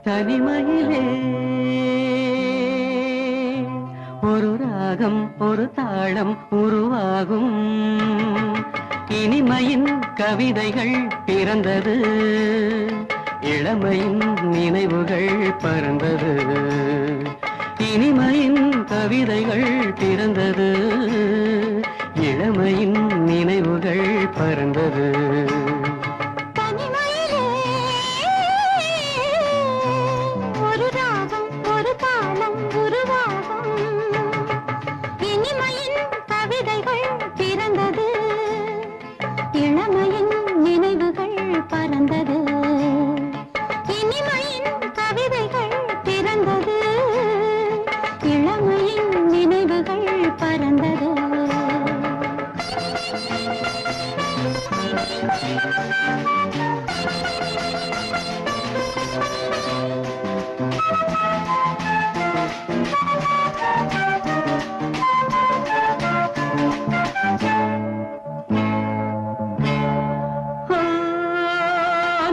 தனிமையிலே ஒரு ராகம் ஒரு தாளம் உருவாகும். இனிமையின் கவிதைகள் பிறந்தது, இளமையின் நினைவுகள் பறந்தது. இனிமையின் கவிதைகள் பிறந்தது, இளமையின் நினைவுகள் பறந்தது. இளமையின் நினைவுகள் பறந்தது, இனிமையின் கவிதைகள் பிறந்தது, இளமையின் நினைவுகள் பறந்தது.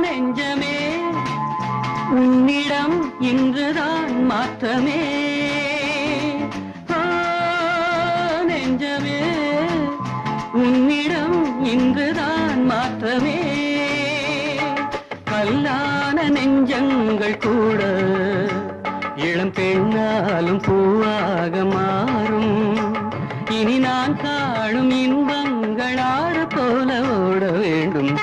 நெஞ்சமே உன்னிடம் இன்றுதான் மாற்றமே. நெஞ்சமே உன்னிடம் இன்றுதான் மாற்றமே. கல்லான நெஞ்சங்கள் கூட இளம் பெண்ணாலும் பூவாக மாறும். இனி நான் காணும் இன்பங்கள் ஆறு போல ஓட வேண்டும்.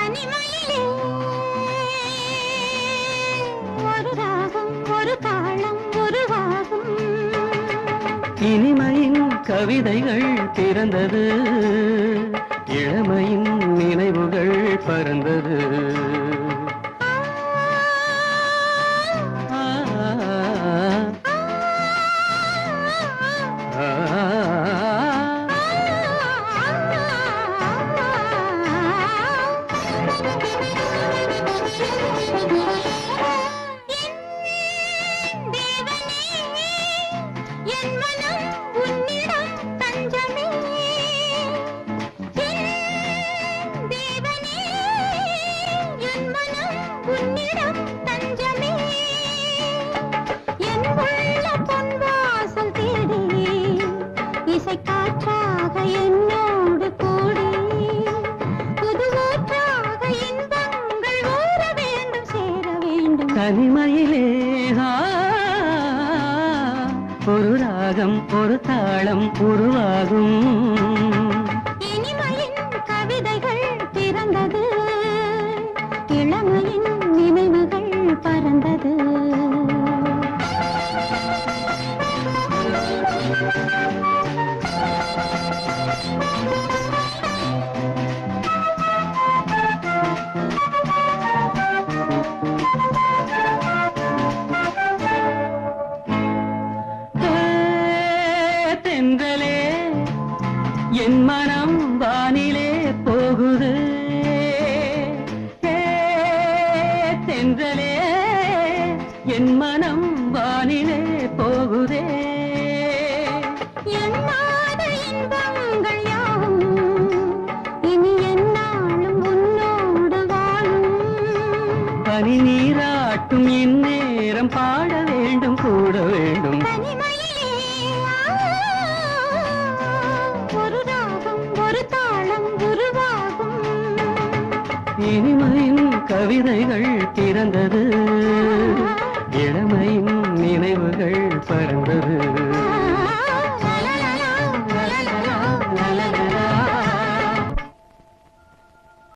ஒரு தாளம் உருவாகும். இனிமையின் கவிதைகள் பிறந்தது, இளமையின் நினைவுகள் பறந்தது. என் மனம் உன்னிடம் தஞ்சமே, தேவனே என் மனம் உன்னிடம் தஞ்சமே. என் உள்ள பொன்வாசல் தேடி இசை காற்றாக என்னோடு கூடி புதுவூற்றாக இன்பங்கள் ஊற வேண்டும், சேர வேண்டும். தனிமையிலே ஒரு ராகம் ஒரு தாளம் உருவாகும். இனிமையின் கவிதைகள் பிறந்தது, இளமையின் நினைவுகள் பறந்தது. தென்றலே என் மனம் வானிலே போகுது. தென்றலே என் மனம் வானிலே போகுதே. எண்ணாத இன்பங்கள் யாவும் இனி என்னாலும் உன்னோடு வாழும். பனி நீராட்டும் என் நேரம் பாட வேண்டும், கூட வேண்டும். ஒரு ராகம் ஒரு தாளம் உருவாகும். இனிமையின் கவிதைகள் பிறந்தது, இளமையின் நினைவுகள் பறந்தது.